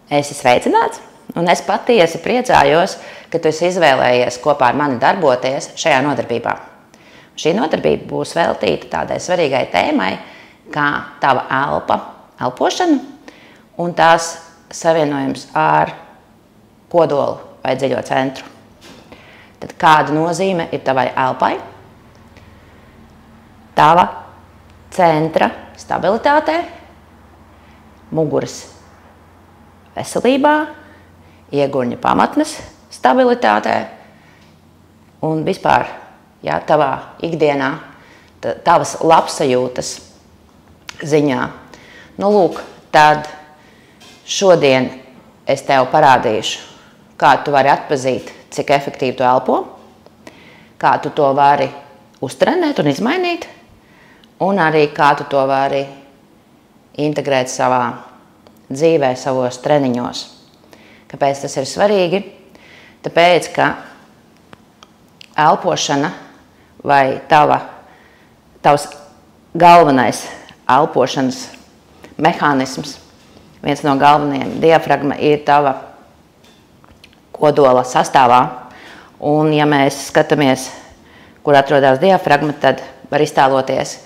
Esi sveicināts, un es patiesi priecājos, ka tu esi izvēlējies kopā ar mani darboties šajā nodarbībā. Šī nodarbība būs veltīta tādai svarīgai tēmai, kā tava elpa, elpošana un tās savienojums ar kodolu vai dziļo centru. Tad kāda nozīme ir tavai elpai, tava centra stabilitātē, muguras veselībā, iegurņa pamatnes stabilitātē un vispār tavā ikdienā, tavas labsajūtas ziņā. Lūk, tad šodien es tev parādīšu, kā tu vari atpazīt, cik efektīvi tu elpo, kā tu to vari uztrenēt un izmainīt, un arī kā tu to vari integrēt savā dzīvē, savos treniņos. Kāpēc tas ir svarīgi? Tāpēc, ka elpošana vai tavs galvenais elpošanas mehānisms, viens no galvenajiem diafragma ir tava kodola sastāvā. Un ja mēs skatāmies, kur atrodas diafragma, tad var iztēloties,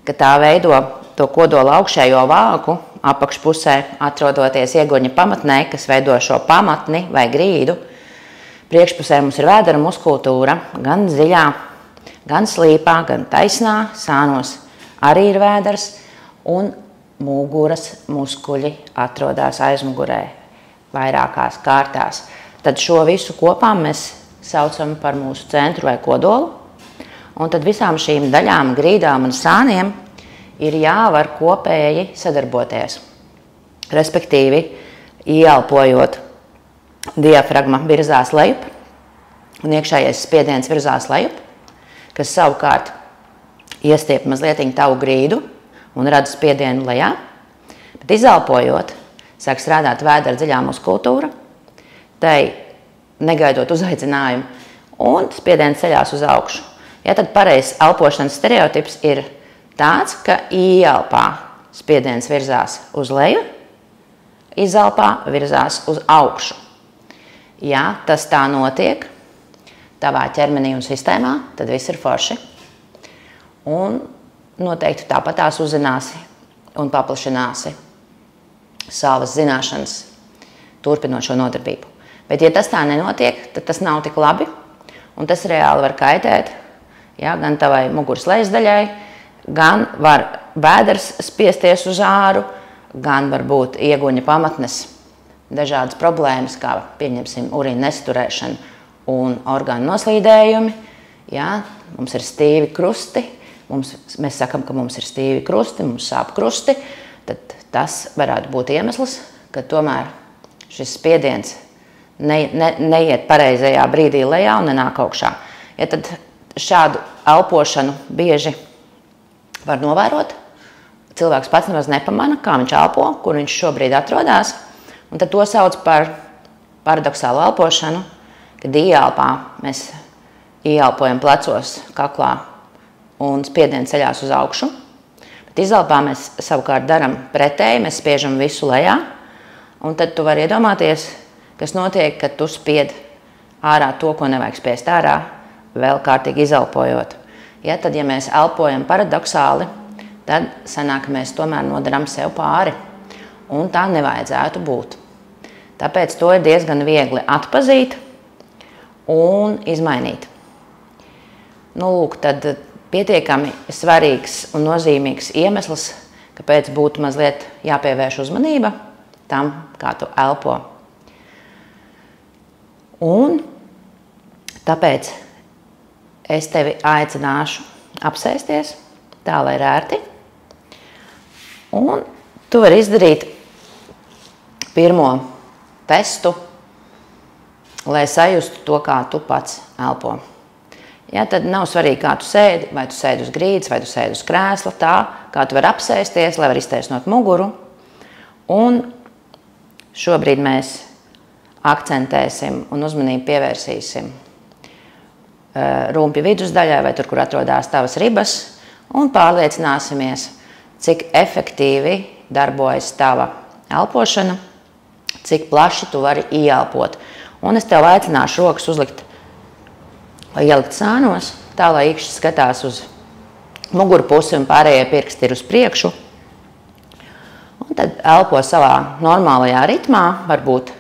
ka tā veido to kodola augšējo vāku, apakšpusē atrodoties iegurņa pamatnē, kas veido šo pamatni vai grīdu. Priekšpusē mums ir vēdera muskultūra, gan dziļā, gan slīpā, gan taisnā, sānos arī ir vēders, un muguras muskuļi atrodas aizmugurē vairākās kārtās. Tad šo visu kopā mēs saucam par mūsu centru vai kodolu, un tad visām šīm daļām, grīdām un sāniem ir jāvar kopēji sadarboties. Respektīvi, ieelpojot, diafragma virzās lejup un iekšējais spiediens virzās lejup, kas savukārt iestiep mazliet tavu grīdu un rada spiedienu lejā. Bet izelpojot, sāk strādāt vēdera dziļā muskultūra, tai negaidot uzaicinājumu, un spiediens ceļās uz augšu. Tad pareizs elpošanas stereotips ir tāds, ka ieelpā spiediens virzās uz leju, izelpā virzās uz augšu. Ja tas tā notiek tavā ķermenī un sistēmā, tad viss ir forši. Un noteikti tāpatās uzzināsi un paplašināsi savas zināšanas, turpinot šo nodarbību. Bet ja tas tā nenotiek, tad tas nav tik labi, un tas reāli var kaitēt gan tavai muguras lejas daļai, gan var vēders spiesties uz āru, gan var būt ieguņa pamatnes dažādas problēmas, kā pieņemsim urīna nesaturēšana un orgānu noslīdējumi. Mums ir stīvi krusti, mēs sakam, ka mums ir stīvi krusti, mums sāp krusti, tad tas varētu būt iemesls, ka tomēr šis spiediens neiet pareizajā brīdī lejā un nenāk augšā. Tad šādu elpošanu bieži var novērot. Cilvēks pats nemaz nepamana, kā viņš elpo, kur viņš šobrīd atrodas. Un tad to sauc par paradoxālu elpošanu, kad ieelpā mēs ieelpojam plecos, kaklā un spiediens ceļās uz augšu. Bet izelpā mēs savukārt daram pretēji, mēs spiežam visu lejā. Un tad tu vari iedomāties, kas notiek, kad tu spied ārā to, ko nevajag spiest ārā, vēl kārtīgi izelpojot. Tad, ja mēs elpojam paradoxāli, tad sanāk, ka mēs tomēr nodaram sev pāri. Un tā nevajadzētu būt. Tāpēc to ir diezgan viegli atpazīt un izmainīt. Lūk, tad pietiekami svarīgs un nozīmīgs iemesls, kāpēc būtu mazliet jāpievērš uzmanība tam, kā tu elpo. Un tāpēc es tevi aicināšu apsēsties tā, lai ir ērti. Un tu vari izdarīt pirmo testu, lai sajustu to, kā tu pats elpo. Tad nav svarīgi, kā tu sēdi, vai tu sēdi uz grīdas, vai tu sēdi uz krēsla, tā, kā tu vari apsēsties, lai var iztaisnot muguru. Un šobrīd mēs akcentēsim un uzmanību pievērsīsim rumpja vidusdaļai vai tur, kur atrodas tavas ribas, un pārliecināsimies, cik efektīvi darbojas tava elpošana, cik plaši tu vari ieelpot. Un es tev aicināšu rokas uzlikt vai ielikt sānos, tā lai īkšķis skatās uz muguru pusi un pārējie pirksti ir uz priekšu. Un tad elpo savā normālajā ritmā, varbūt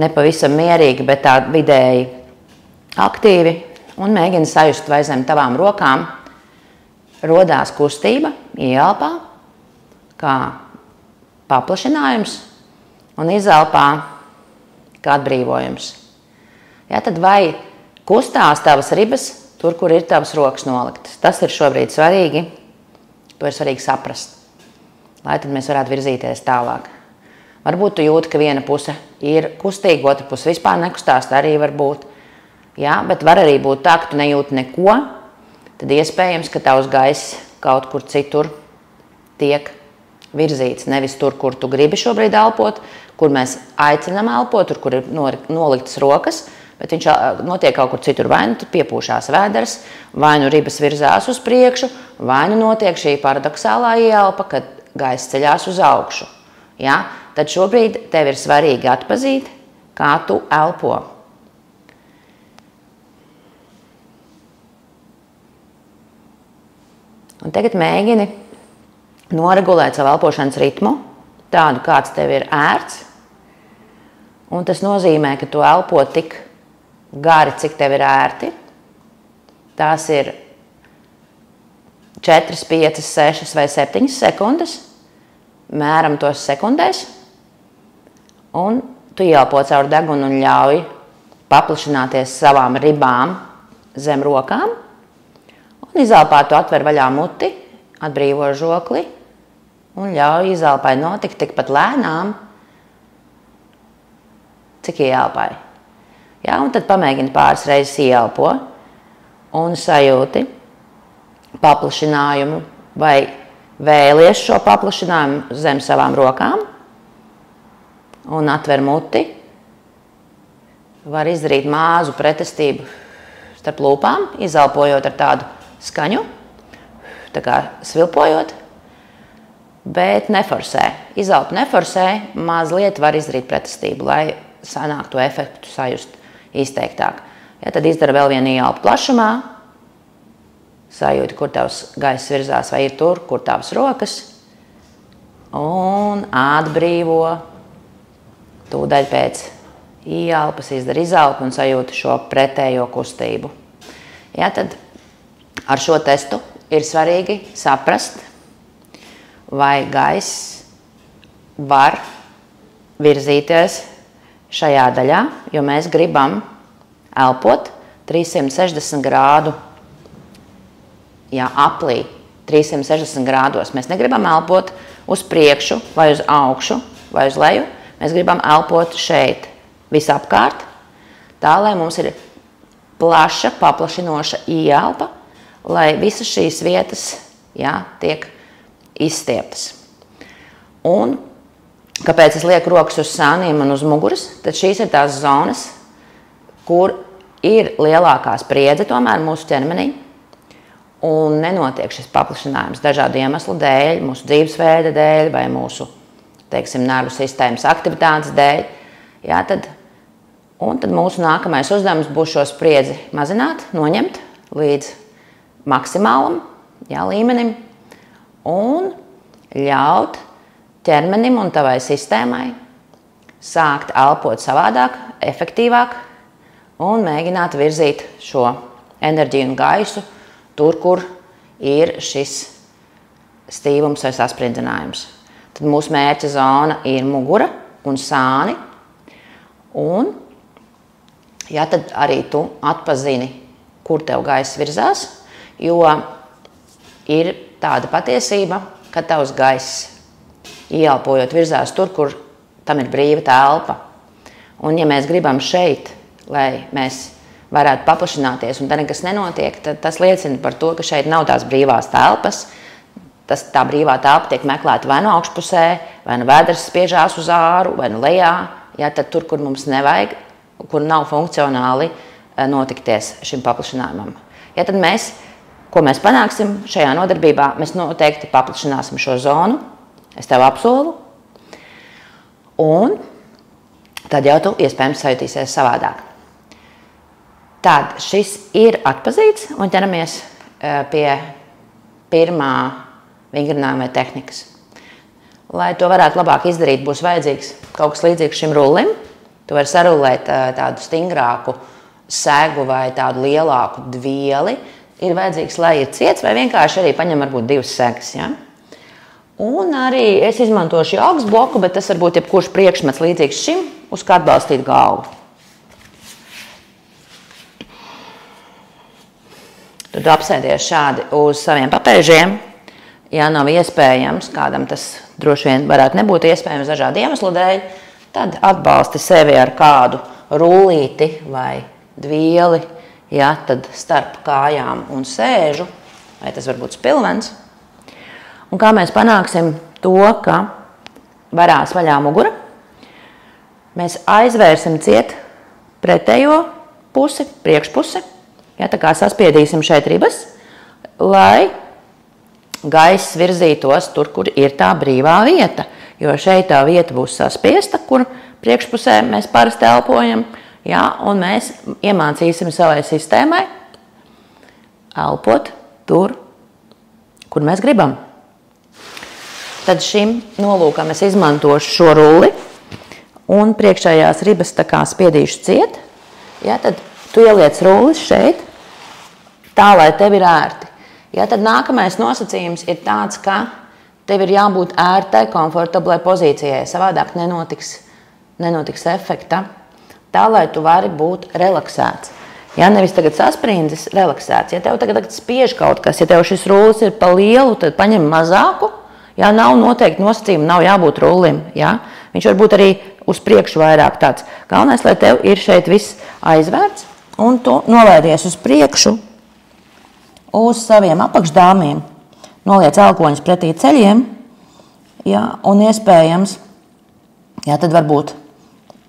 nepavisam mierīgi, bet tā vidēji aktīvi, un mēģini sajust, vai zem tavām rokām rodās kustība, ieelpā, kā paplašinājums, un izelpā kā atbrīvojums. Ja, tad vai kustās tavas ribas tur, kur ir tavas rokas noliktas? Tas ir šobrīd svarīgi, to ir svarīgi saprast, lai tad mēs varētu virzīties tālāk. Varbūt tu jūti, ka viena puse ir kustīga, otra puse vispār nekustās, tā arī var būt. Ja, bet var arī būt tā, ka tu nejūti neko, tad iespējams, ka tavs gaiss kaut kur citur tiek virzīts, nevis tur, kur tu gribi šobrīd elpot, kur mēs aicinām elpot, tur, kur ir noliktas rokas, bet viņš notiek kaut kur citur. Vai nu piepūšās vēders, vai nu ribas virzās uz priekšu, vai nu notiek šī paradoxālā ieelpa, kad gaiss ceļās uz augšu. Ja? Tad šobrīd tev ir svarīgi atpazīt, kā tu elpo. Un tagad mēģini noregulēt savu elpošanas ritmu, tādu, kāds tev ir ērts. Un tas nozīmē, ka tu elpo tik gari, cik tev ir ērti. Tās ir 4, 5, 6 vai 7 sekundes. Mēram tos sekundēs. Un tu ieelpo caur degunu un ļauj paplašināties savām ribām zem rokām. Un izelpā tu atver vaļā muti, atbrīvo žokli un ļauj izelpai notikt tikpat lēnām, cik ieelpai. Ja, un tad pamēģini pāris reizes ieelpo un sajūti paplašinājumu vai vēlies šo paplašinājumu zem savām rokām un atver muti. Var izdarīt mazu pretestību starp lūpām, izelpojot ar tādu skaņu, tā kā svilpojot, bet neforsē. Izelpu neforsē, mazliet var izdarīt pretestību, lai sanāk to efektu sajust izteiktāk. Ja, tad izdara vēl vienu ieelpu plašumā, sajūti, kur tavs gaiss virzās, vai ir tur, kur tavas rokas, un atbrīvo tūdaļ pēc ieelpas, izdara izelpu un sajūti šo pretējo kustību. Ja, tad ar šo testu ir svarīgi saprast, vai gaiss var virzīties šajā daļā, jo mēs gribam elpot 360 grādu aplī, 360 grādos. Mēs negribam elpot uz priekšu vai uz augšu vai uz leju, mēs gribam elpot šeit visapkārt, tā, lai mums ir plaša, paplašinoša ieelpa, lai visas šīs vietas tiek izstieptas. Un kāpēc es lieku rokas uz sāniem un uz muguras? Tad šīs ir tās zonas, kur ir lielākā spriedze tomēr mūsu ķermenī un nenotiek šis paplašinājums dažādu iemeslu dēļ, mūsu dzīvesveida dēļ vai mūsu, teiksim, nervu sistēmas aktivitātes dēļ. Ja, tad mūsu nākamais uzdevums būs šo spriedzi mazināt, noņemt līdz maksimālam līmenim un ļaut ķermenim un tavai sistēmai sākt elpot savādāk, efektīvāk un mēģināt virzīt šo enerģiju un gaisu tur, kur ir šis stīvums vai saspringzinājums. Tad mūsu mērķa zona ir mugura un sāni. Un tad arī tu atpazini, kur tev gaiss virzās, jo ir tāda patiesība, ka tavs gaiss ieelpojot virzās tur, kur tam ir brīva telpa. Un ja mēs gribam šeit, lai mēs varētu paplašināties un tad nekas nenotiek, tad tas liecina par to, ka šeit nav tās brīvās telpas. Tā brīvā telpa tiek meklēta vai no augšpusē, vai no vēders spiežās uz āru, vai no lejā. Tad tur, kur mums nevajag, kur nav funkcionāli notikties šim paplašinājumam. Tad ko mēs panāksim šajā nodarbībā? Mēs noteikti paplašināsim šo zonu, es tev apsolu. Un tad jau tu iespējams sajutīsies savādāk. Tad šis ir atpazīts un ķeramies pie pirmā vingrinājuma tehnikas. Lai to varētu labāk izdarīt, būs vajadzīgs kaut kas līdzīgs šim rullim. Tu vari sarullēt tādu stingrāku segu vai tādu lielāku dvieli. Ir vajadzīgs, lai ir ciets, vai vienkārši arī paņem varbūt 2 segas. Ja? Un arī es izmantošu augs bloku, bet tas varbūt jebkurš priekšmets līdzīgs šim, uz kā atbalstīt galvu. Tad apsēdies šādi uz saviem papēžiem. Ja nav iespējams, kādam tas droši vien varētu nebūt iespējams dažādu iemeslu dēļ, tad atbalsti sevi ar kādu rullīti vai dvieli, ja, tad starp kājām un sēžu, vai tas var būt spilvens. Un kā mēs panāksim to, ka varās vaļā mugura, mēs aizvērsim ciet pretējo pusi, priekšpusi, ja, tā kā saspiedīsim šeit ribas, lai gaiss virzītos tur, kur ir tā brīvā vieta, jo šeit tā vieta būs saspiesta, kur priekšpusē mēs parasti elpojam, ja, un mēs iemācīsim savai sistēmai elpot tur, kur mēs gribam. Tad šim nolūkam es izmantošu šo rulli un priekšējās ribas tā kā spiedīšu ciet, ja, tad tu ieliec rullis šeit, tā, lai tev ir ērti. Ja, tad nākamais nosacījums ir tāds, ka tev ir jābūt ērtai, komfortablai pozīcijai. Savādāk nenotiks efekta. Tā, lai tu vari būt relaksēts. Ja, nevis tagad sasprindzis, relaksēts. Ja tev tagad spiež kaut kas, ja tev šis rullis ir pa lielu, tad paņem mazāku. Ja, nav noteikti nosacījumi, nav jābūt rullim. Ja. Viņš var būt arī uz priekšu vairāk tāds. Galvenais, lai tev ir šeit viss aizvērts un tu nolaidies uz priekšu. Uz saviem apakšdāmiem, noliec elkoņus pretī ceļiem, ja, un iespējams, ja, tad varbūt,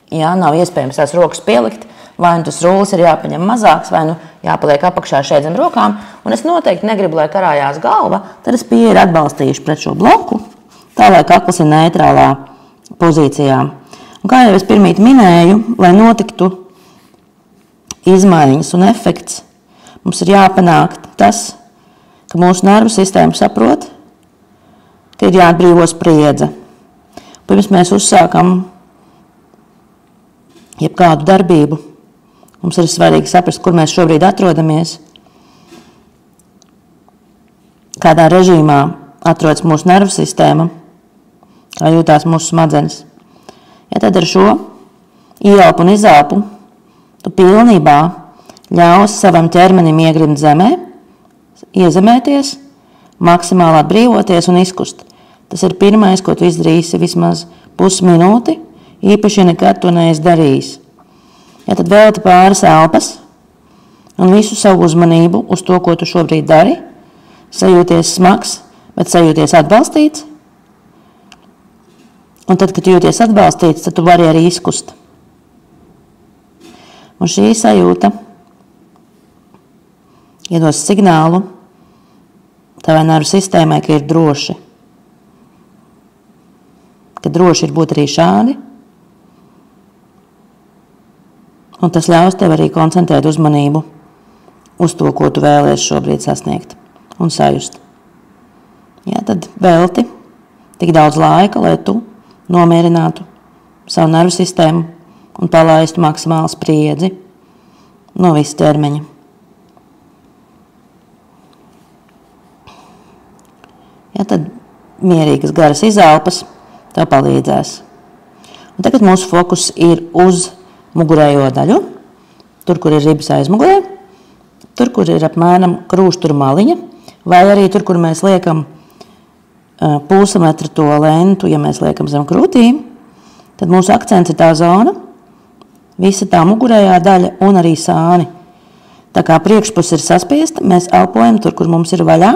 ja, nav iespējams tās rokas pielikt, vai nu tas rullis ir jāpaņem mazāks, vai nu jāpaliek apakšā šeit zem rokām, un es noteikti negribu, lai karājās galva, tad es pieeju atbalstīšu pret šo bloku, tā, lai kakls ir neitrālā pozīcijā. Un kā jau es pirmīt minēju, lai notiktu izmaiņas un efekts, mums ir jāpanāk tas, ka mūsu nervu sistēma saprot, ka ir jāatbrīvo spriedze. Pirms mēs uzsākam jebkādu darbību, mums ir svarīgi saprast, kur mēs šobrīd atrodamies, kādā režīmā atrodas mūsu nervu sistēma, kā jūtās mūsu smadzenes. Ja tad ar šo ieelpu un izelpu tu pilnībā ļaus savam ķermenim iegrimt zemē, iezemēties, maksimāli atbrīvoties un izkust. Tas ir pirmais, ko tu izdarīsi vismaz pusminūti, īpaši, ja nekad to neesi darījis. Ja tad velti pāris elpas un visu savu uzmanību uz to, ko tu šobrīd dari, sajūties smags, bet sajūties atbalstīts. Un tad, kad tu jūties atbalstīts, tad tu vari arī izkust. Un šī sajūta iedos signālu tavai nervu sistēmai, ka ir droši. Ka droši ir būt arī šādi. Un tas ļaus tev arī koncentrēt uzmanību uz to, ko tu vēlies šobrīd sasniegt un sajust. Ja, tad velti tik daudz laika, lai tu nomierinātu savu nervu sistēmu un palaistu maksimālu spriedzi no visa ķermeņa. Ja, tad mierīgas garas izelpas tev palīdzēs. Un tagad mūsu fokus ir uz mugurējo daļu, tur, kur ir ribas aizmugurē, tur, kur ir apmēram krūštura maliņa, vai arī tur, kur mēs liekam pulsametra to lentu, ja mēs liekam zem krūtīm, tad mūsu akcents ir tā zona, visa tā mugurējā daļa un arī sāni. Tā kā priekšpuse ir saspiesta, mēs elpojam tur, kur mums ir vaļā,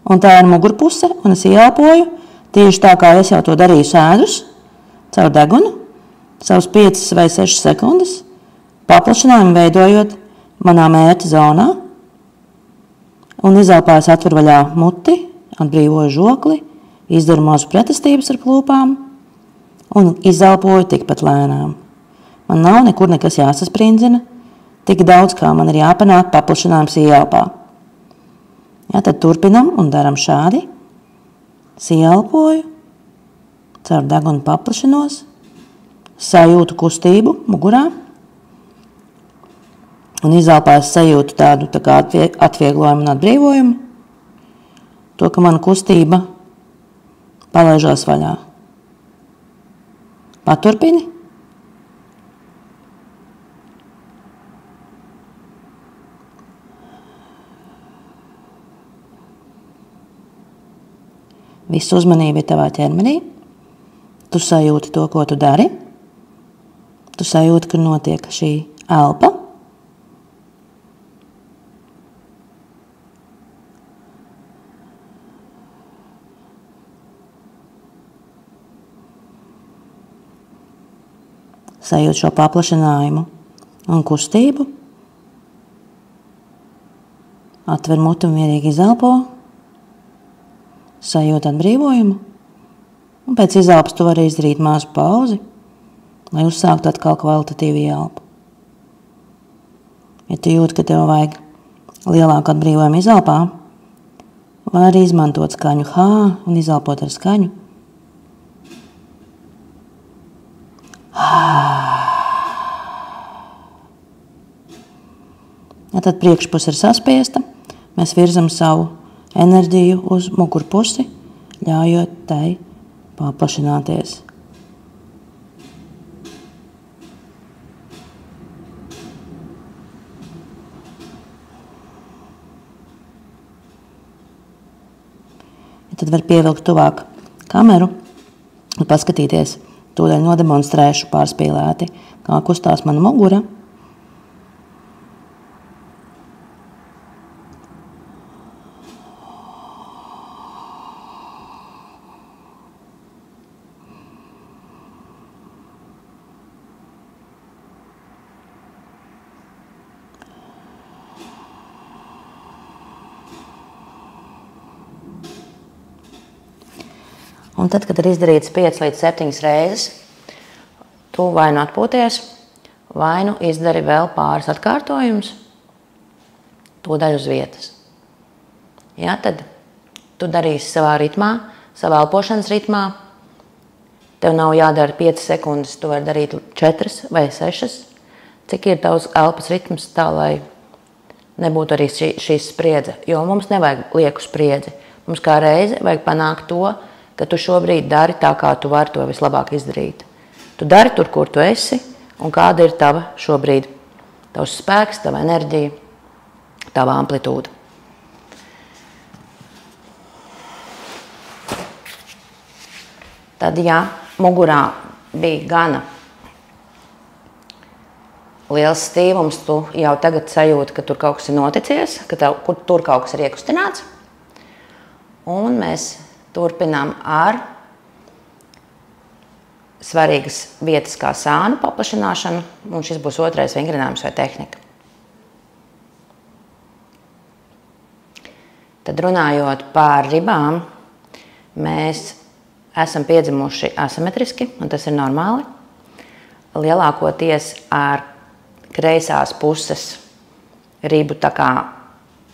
un tā ir mugurpuse, un es ieelpoju tieši tā, kā es jau to darīju sēdus, caur degunu, savus 5 vai 6 sekundes, paplašinājumu veidojot manā mērķa zonā, un izelpājos atver vaļā muti, atbrīvoju žokli, izdaru mazu pretestības ar plūpām, un izelpoju tikpat lēnām. Man nav nekur nekas jāsasprindzina, tik daudz, kā man ir jāpanāk paplašinājums ieelpā. Jā, tad turpinam un daram šādi. Ieelpoju, caur degunu paplašinos, sajūtu kustību mugurā un izelpās sajūtu tādu tā kā atvieglojumu un atbrīvojumu. To, ka mana kustība palaižās vaļā. Paturpini. Viss uzmanība ir tavā ķermenī. Tu sajūti to, ko tu dari. Tu sajūti, ka notiek šī elpa. Sajūt šo paplašinājumu un kustību. Atver muti un mierīgi izelpo. Sajūt atbrīvojumu. Un pēc izelpas tu vari izdarīt mazu pauzi, lai uzsāktu atkal kvalitatīvu ielpu. Ja tu jūti, ka tev vajag lielāku atbrīvojumu izelpā, vari izmantot skaņu H un izelpot ar skaņu. Ja tad priekšpuse ir saspiesta, mēs virzam savu enerģiju uz mugurpusi, ļaujot tai paplašināties. Ja tad var pievilkt tuvāk kameru un paskatīties, tūdaļ nodemonstrēšu pārspīlēti, kā kustās mana mugura. Un tad, kad ir izdarīts 5 līdz 7 reizes, tu vai nu atpūties, vai nu izdari vēl pāris atkārtojumus, tūdaļ uz vietas. Ja, tad tu darīsi savā ritmā, savā elpošanas ritmā. Tev nav jādara 5 sekundes, tu vari darīt 4 vai 6. Cik ir tavs elpas ritms tā, lai nebūtu arī šī spriedze. Jo mums nevajag lieku spriedzi. Mums kā reizi vajag panākt to, ka tu šobrīd dari tā, kā tu vari to vislabāk izdarīt. Tu dari tur, kur tu esi, un kāda ir tava šobrīd, tavs spēks, tava enerģija, tava amplitūda. Tad, ja mugurā bija gana liels stīvums, tu jau tagad sajūti, ka tur kaut kas ir noticies, ka tur kaut kas ir iekustināts, un mēs turpinām ar svarīgas vietas kā sānu paplašināšanu, un šis būs otrais vingrinājums vai tehnika. Tad runājot par ribām, mēs esam piedzimuši asimetriski, un tas ir normāli. Lielākoties ar kreisās puses ribu tā kā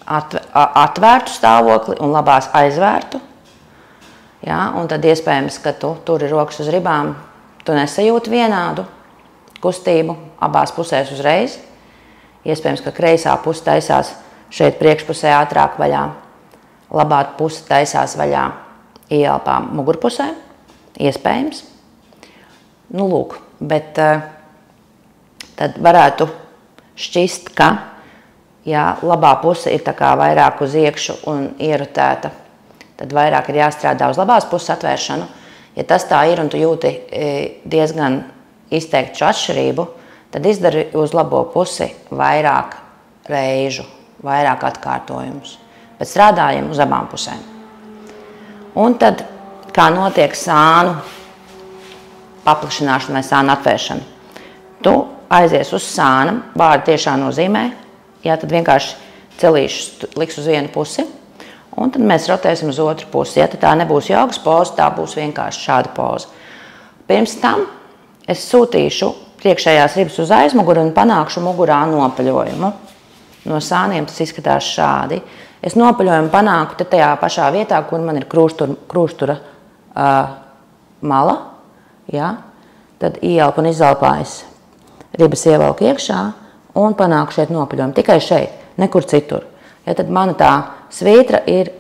atvērtu stāvokli un labās aizvērtu. Ja, un tad iespējams, ka tu turi rokas uz ribām, tu nesajūti vienādu kustību abās pusēs uzreiz. Iespējams, ka kreisā puse taisās šeit priekšpusē ātrāk vaļā, labā puse taisās vaļā ieelpā mugurpusē. Iespējams. Nu, lūk, bet tad varētu šķist, ka ja labā puse ir tā kā vairāk uz iekšu un ierutēta, tad vairāk ir jāstrādā uz labās puses atvēršanu. Ja tas tā ir un tu jūti diezgan izteiktu atšķirību, tad izdari uz labo pusi vairāk reižu, vairāk atkārtojumus. Bet strādājam uz abām pusēm. Un tad, kā notiek sānu paplašināšana vai sānu atvēršana, tu aizies uz sānam, vārdu tiešā nozīmē, ja tad vienkārši celīšus liks uz vienu pusi, un tad mēs rotēsim uz otru pusi. Ja tā nebūs jogas poza, tā būs vienkārši šāda poza. Pirms tam es sūtīšu priekšējās ribas uz aizmuguri un panākšu mugurā nopaļojumu. No sāniem tas izskatās šādi. Es nopaļojumu panāku te tajā pašā vietā, kur man ir krūštura mala. Ja? Tad ieelpu un izelpājas ribas ievelku iekšā un panāku šeit nopaļojumu. Tikai šeit, nekur citur. Ja? Tad mana tā svītra ir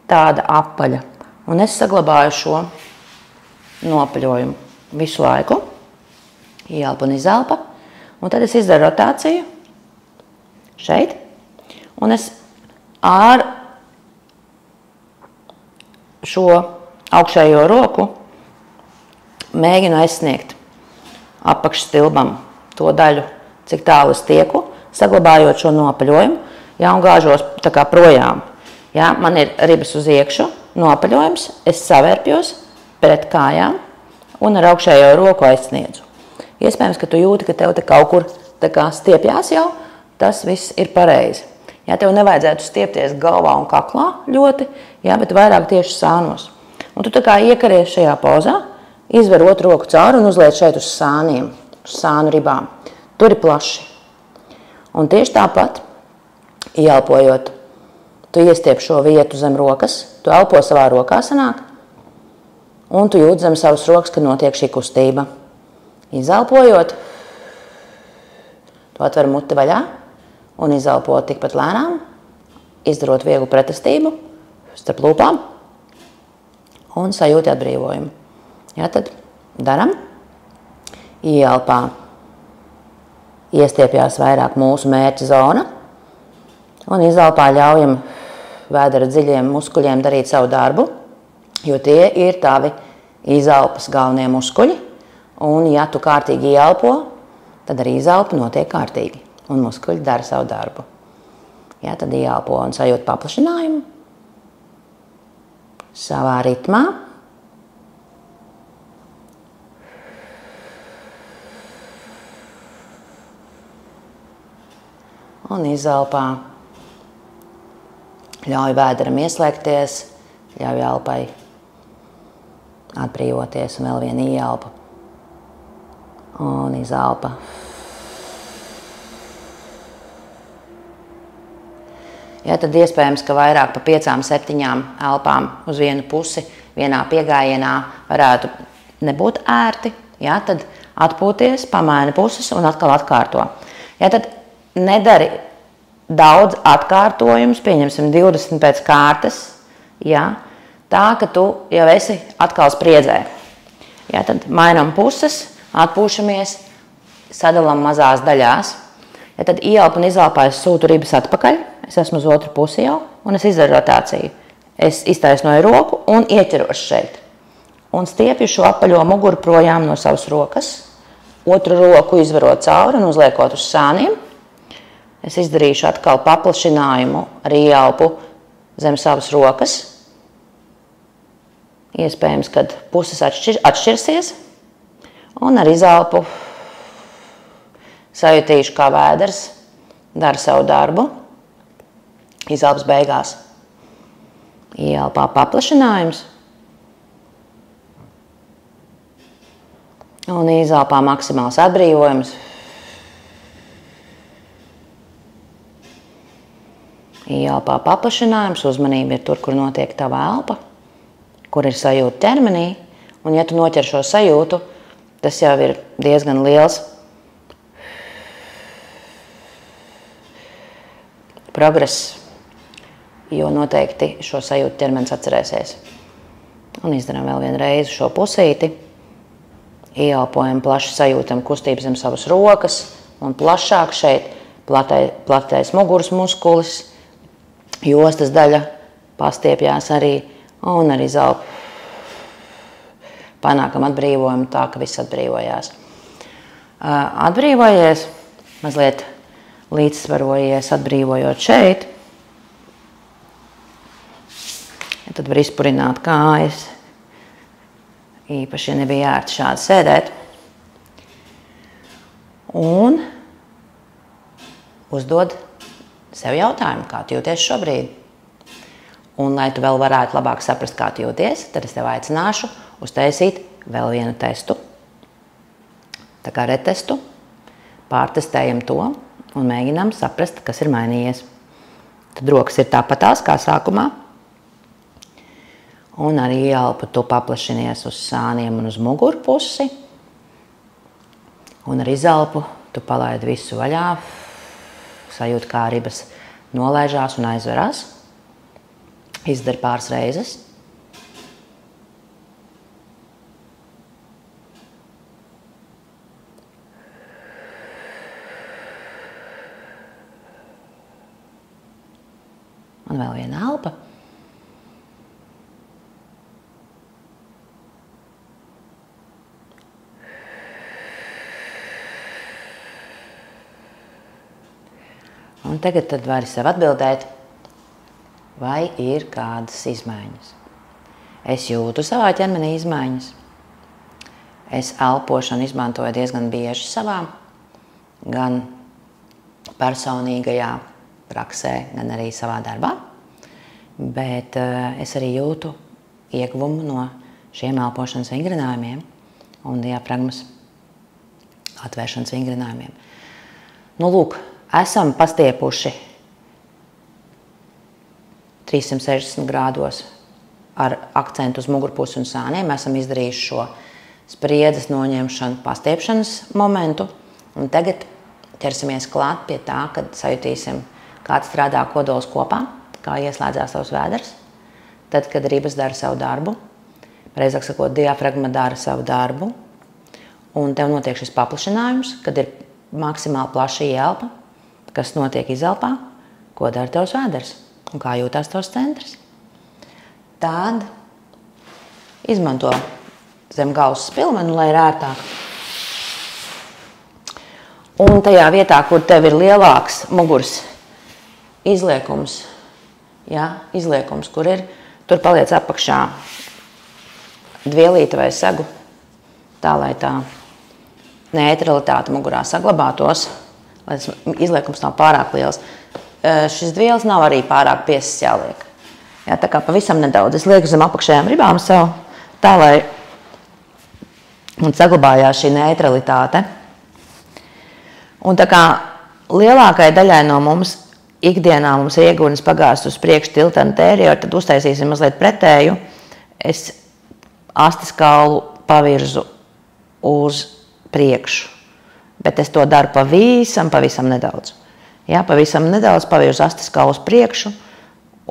tāda apaļa. Un es saglabāju šo nopaļojumu visu laiku. Ieelpa un izelpa. Un tad es izdaru rotāciju šeit. Un es ar šo augšējo roku mēģinu aizsniegt apakšstilbam to daļu, cik tālu es tieku, saglabājot šo nopaļojumu, ja, un gāžos tā kā projām. Ja, man ir ribas uz iekšu, nopaļojums, es savērpjos pret kājām un ar augšējo roku aizsniedzu. Iespējams, ka tu jūti, ka tev te kaut kur tā kā stiepjās jau, tas viss ir pareizi. Ja, tev nevajadzētu stiepties galvā un kaklā ļoti, ja, bet vairāk tieši sānos. Un tu tā kā iekaries šajā pozā, izver otru roku cauri un uzliec šeit uz sāniem, uz sānu ribām. Tur ir plaši. Un tieši tāpat, ieelpojot, tu iestiep šo vietu zem rokas, tu elpo savā rokā sanāk, un tu jūti zem savas rokas, ka notiek šī kustība. Izelpojot, tu atver muti vaļā un izelpo tikpat lēnām, izdarot vieglu pretestību starp lūpām un sajūti atbrīvojumu. Ja, tad daram. Ieelpā iestiepjās vairāk mūsu mērķa zona un izelpā ļaujam vēdera dziļiem muskuļiem darīt savu darbu, jo tie ir tavi izelpas galvenie muskuļi. Un, ja tu kārtīgi ieelpo, tad arī izelpa notiek kārtīgi. Un muskuļi dara savu darbu. Ja, tad ieelpo un sajūt paplašinājumu savā ritmā. Un izelpā ļauj vēderam ieslēgties, ļauj elpai atbrīvoties un vēl viena ieelpa. Un izelpa. Ja, tad iespējams, ka vairāk pa 5-7 elpām uz vienu pusi vienā piegājienā varētu nebūt ērti. Ja, tad atpūties, pamaini puses un atkal atkārto. Ja, tad nedari daudz atkārtojumus, pieņemsim 20 pēc kārtas, ja, tā, ka tu jau esi atkal spriedzē. Ja, tad mainam puses, atpūšamies, sadalām mazās daļās. Ja tad ieelpu un izelpā es sūtu ribas atpakaļ, es esmu uz otru pusi jau, un es izdaru rotāciju. Es iztaisnoju roku un ieķeros šeit. Un stiepju šo apaļo muguru projām no savas rokas. Otru roku izvarot cauri un uzliekot uz sāniem. Es izdarīšu atkal paplašinājumu ar ieelpu zem savas rokas. Iespējams, kad puses atšķirsies. Un ar izelpu sajutīšu, kā vēders dara savu darbu. Izelpas beigās. Ieelpā paplašinājums. Un izelpā maksimāls atbrīvojums. Ieelpā paplašinājums. Uzmanība ir tur, kur notiek tava elpa, kur ir sajūta ķermenī. Un ja tu noķer šo sajūtu, tas jau ir diezgan liels progress, jo noteikti šo sajūtu ķermenis atcerēsies. Un izdarām vēl vienu reizi šo pusīti. Ieelpojam, plaši sajūtam kustību zem savas rokas un plašāk šeit platais muguras muskulis, jostas daļa pastiepjās arī un arī izelpu. Panākam atbrīvojumu tā, ka viss atbrīvojās. Atbrīvojies, mazliet līdzsvarojies, atbrīvojot šeit. Ja tad var izpurināt kājas. Īpaši, ja nebija ērti šādi sēdēt. Un uzdod sev jautājumu, kā tu jūties šobrīd. Un, lai tu vēl varētu labāk saprast, kā tu jūties, tad es tev aicināšu uztaisīt vēl vienu testu. Tā kā retestu, pārtestējam to un mēģinām saprast, kas ir mainījies. Tad rokas ir tāpatās kā sākumā. Un arī ielpu tu paplašinies uz sāniem un uz muguru pusi. Un ar izelpu tu palaidi visu vaļā. Sajūti, kā ribas nolaižās un aizverās. Izdari pāris reizes. Un vēl viena elpa. Un tagad tad vari sev atbildēt, vai ir kādas izmaiņas. Es jūtu savā ķermenī izmaiņas. Es elpošanu izmantoju diezgan bieži savā, gan personīgajā praksē, gan arī savā darbā. Bet es arī jūtu ieguvumu no šiem elpošanas vingrinājumiem un diafragmas atvēršanas vingrinājumiem. Nu, lūk, esam pastiepuši 360 grādos ar akcentu uz mugurpusi un sāniem. Esam izdarījuši šo spriedzes noņemšanu, pastiepšanas momentu. Un tagad ķersimies klāt pie tā, kad sajutīsim, kā strādā kodols kopā, kā ieslēdzās savs vēders. Tad, kad ribas dara savu darbu, pareizāk sakot, diafragma dara savu darbu, un tev notiek šis paplašinājums, kad ir maksimāli plaša ielpa, kas notiek izelpā, ko dara tavs vēders un kā jūtās tavs centrs. Tad izmanto zem galvas spilvenu, lai ir ērtāk. Un tajā vietā, kur tev ir lielāks muguras izliekums, kur ir, tur paliec apakšā dvielīte vai segu, tā lai tā neutralitāte mugurā saglabātos, lai tas izliekums nav pārāk liels. Šis dvielis nav arī pārāk piesas jāliek. Jā, tā kā pavisam nedaudz. Es lieku zem apakšējām ribām sev, tā lai un saglabājās šī neutralitāte. Un tā kā lielākai daļai no mums ikdienā mums ir iegunis pagāst uz priekšu tilta anterior, tad uztaisīsim mazliet pretēju. Es astes kaulu pavirzu uz priekšu, bet es to daru pavisam nedaudz. Jā, pavisam nedaudz pavirzu astes kaulu uz priekšu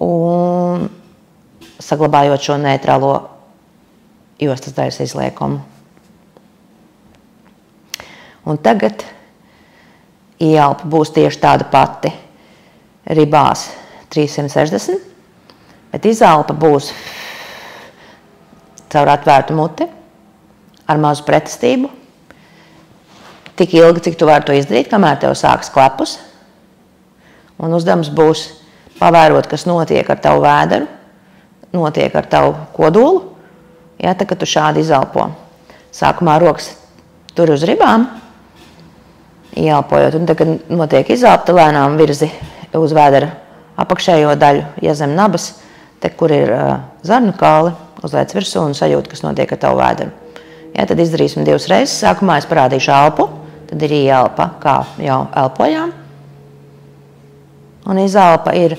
un saglabājot šo neitrālo jostas daļas izliekumu. Un tagad ieelpa būs tieši tāda pati ribās 360, bet izelpa būs caur atvērtu muti ar mazu pretestību. Tik ilgi, cik tu vari to izdarīt, kamēr tev sāks klepus. Un uzdevums būs pavērot, kas notiek ar tavu vēderu, notiek ar tavu kodolu, ja, tā, kad tu šādi izelpo. Sākumā rokas tur uz ribām, ieelpojot, un tad, kad notiek izelpa, lēnām virzi uz vēdera apakšējo daļu, ja zem nabas, te, kur ir zarnu kāli, uzliec virsū un sajūt, kas notiek ar tavu vēderu. Ja, tad izdarīsim 2 reizes. Sākumā es parādīšu elpu, tad ir ieelpa, kā jau elpojām. Un izelpa ir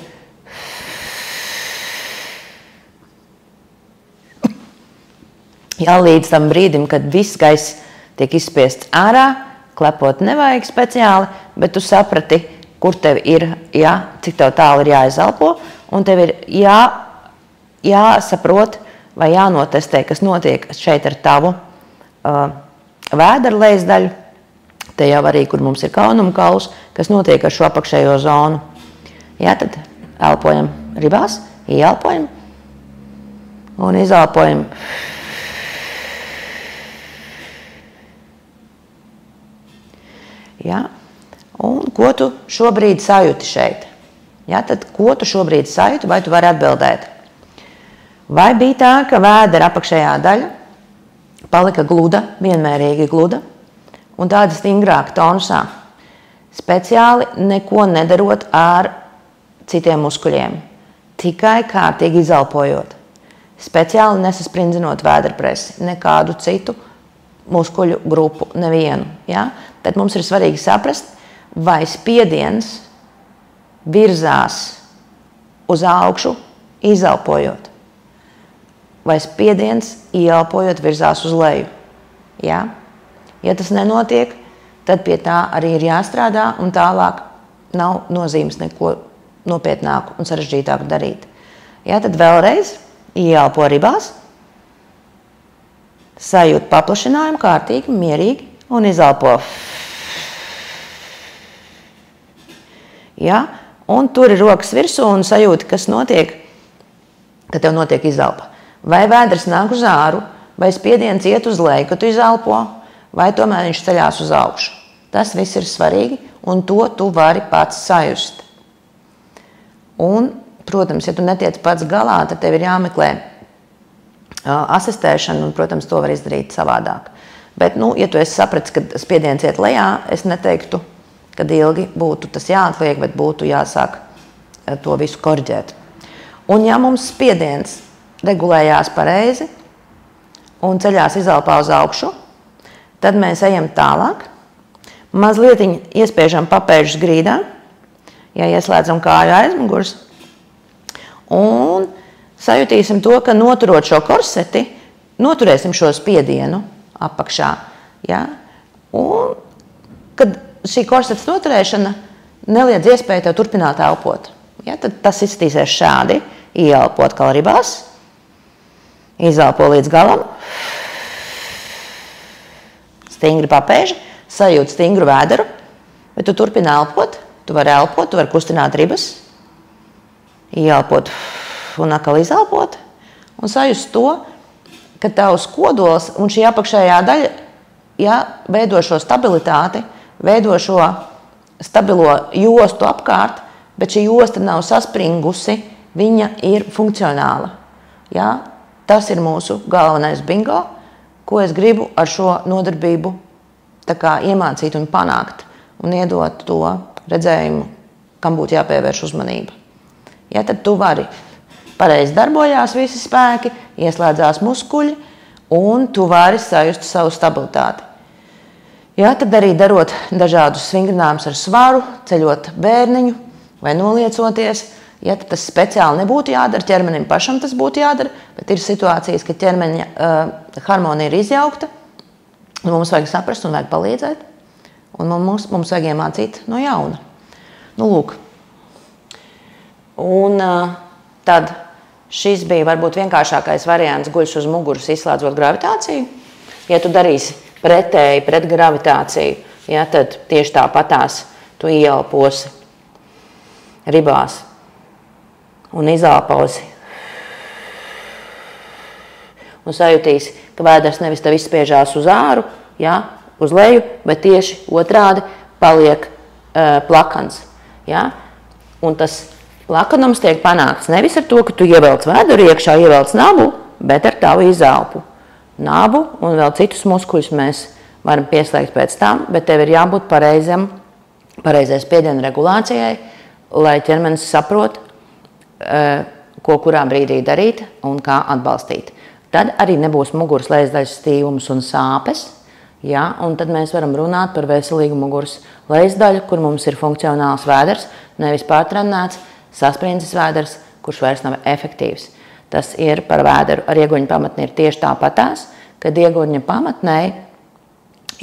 līdz tam brīdim, kad viss gaiss tiek izspiests ārā, klepot nevajag speciāli, bet tu saprati, kur tev ir, cik tev tālu ir jāizelpo, un tev ir jāsaprot vai jānotestē, kas notiek šeit ar tavu vēdera lejas daļu. Te jau arī, kur mums ir kaunuma kauls, kas notiek ar šo apakšējo zonu. Jā, tad elpojam ribās, ieelpojam un izelpojam. Jā, un ko tu šobrīd sajūti šeit? Jā, tad ko tu šobrīd sajūti, vai tu vari atbildēt? Vai bija tā, ka vēdera apakšējā daļa palika gluda, vienmērīgi gluda, un tāda stingrāka tonusā, speciāli neko nedarot ar citiem muskuļiem, tikai kārtīgi izelpojot, speciāli nesaspringzinot vēderpresi, nekādu citu muskuļu grupu, nevienu. Ja? Tad mums ir svarīgi saprast, vai spiediens virzās uz augšu, izelpojot, vai spiediens ieelpojot virzās uz leju. Ja? Ja tas nenotiek, tad pie tā arī ir jāstrādā un tālāk nav nozīmes neko nopietnāku un sarežģītāku darīt. Ja? Tad vēlreiz ieelpo ribās, sajūt paplašinājumu kārtīgi, mierīgi un izelpo. Ja? Un tur ir rokas virsū un sajūti, kas notiek, kad tev notiek izelpa. Vai vēders nāk uz āru, vai spiediens iet uz leju, kad tu izelpo, vai tomēr viņš ceļās uz augšu. Tas viss ir svarīgi, un to tu vari pats sajust. Un, protams, ja tu netiec pats galā, tad tev ir jāmeklē asistēšana, un, protams, to var izdarīt savādāk. Bet, ja tu esi sapratis, ka spiediens iet lejā, es neteiktu, kad ilgi būtu tas jāatliek, bet būtu jāsāk to visu korģēt. Un ja mums spiediens regulējās pareizi un ceļās izelpā uz augšu, tad mēs ejam tālāk, mazliet iespiežam papēžus grīdā, ja ieslēdzam kāju aizmugurs, un sajutīsim to, ka noturot šo korseti, noturēsim šo spiedienu apakšā. Ja? Un, kad šī korsetes noturēšana neliedz iespēju tev turpināt elpot. Ja? Tad tas izskatīsies šādi, ieelpot kalribās, izelpo līdz galam, stingri papēži, sajūt stingru vēderu, bet tu turpini elpot, tu vari kustināt ribas, ieelpot un atkal izelpot, un sajust to, ka tavs kodols un šī apakšējā daļa, ja veido šo stabilitāti, veido šo stabilo jostu apkārt, bet šī josta nav saspringusi, viņa ir funkcionāla. Ja? Tas ir mūsu galvenais bingo, ko es gribu ar šo nodarbību iemācīt un panākt un iedot to redzējumu, kam būtu jāpievērš uzmanība. Ja, tad tu vari pareizi darbojās visi spēki, ieslēdzās muskuļi un tu vari sajust savu stabilitāti. Ja, tad arī darot dažādus vingrinājumus ar svaru, ceļot bērniņu vai noliecoties, ja, tad tas speciāli nebūtu jādara, ķermenim pašam tas būtu jādara, bet ir situācijas, ka ķermeņa harmonija ir izjaukta, un mums vajag saprast un vajag palīdzēt, un mums vajag iemācīt no jauna. Lūk. Un tad šis bija varbūt vienkāršākais variants guļš uz muguras, izslēdzot gravitāciju. Ja tu darīsi pretēji pret gravitāciju, ja, tad tieši tāpatās tu ieelposi ribās un izelposi. Un sajutīsi, ka vēders nevis tev izspiežās uz āru, ja, uz leju, bet tieši otrādi paliek plakans. Ja. Un tas plakanums tiek panākts nevis ar to, ka tu ievelc vēduru iekšā, ievelc nabu, bet ar tavu izelpu. Nabu un vēl citus muskuļus mēs varam pieslēgt pēc tam, bet tev ir jābūt pareizai spiediena regulācijai, lai ķermenis saprot, ko kurā brīdī darīt un kā atbalstīt. Tad arī nebūs muguras lejasdaļas stīvums un sāpes, ja, un tad mēs varam runāt par veselīgu muguras lejasdaļu, kur mums ir funkcionāls vēders, nevis pārtrenēts, sasprindzis vēders, kurš vairs nav efektīvs. Tas ir par vēderu. Ar ieguņa pamatni ir tieši tāpatās, kad ieguņa pamatnē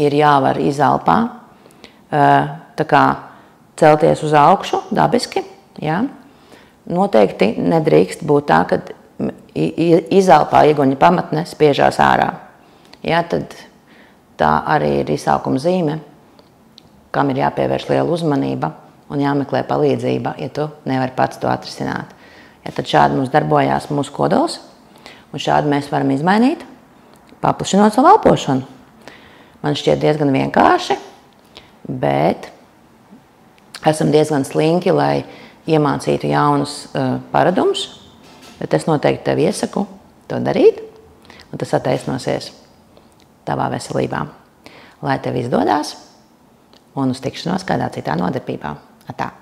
ir jāvar izelpā, tā kā celties uz augšu dabiski. Ja? Noteikti nedrīkst būt tā, ka izelpā ieguņa pamatne spiežās ārā. Ja? Tad tā arī ir izsaukuma zīme, kam ir jāpievērš liela uzmanība un jāmeklē palīdzība, ja tu nevari pats to atrisināt. Ja, tad šādi mums darbojās mūsu kodols, un šādi mēs varam izmainīt, paplašinot savu elpošanu. Man šķiet diezgan vienkārši, bet esam diezgan slinki, lai iemācītu jaunus paradumus, bet es noteikti tev iesaku to darīt, un tas attaisnosies tavā veselībā. Lai tev izdodās, un uz tikšanos kādā citā nodarbībā. Atā!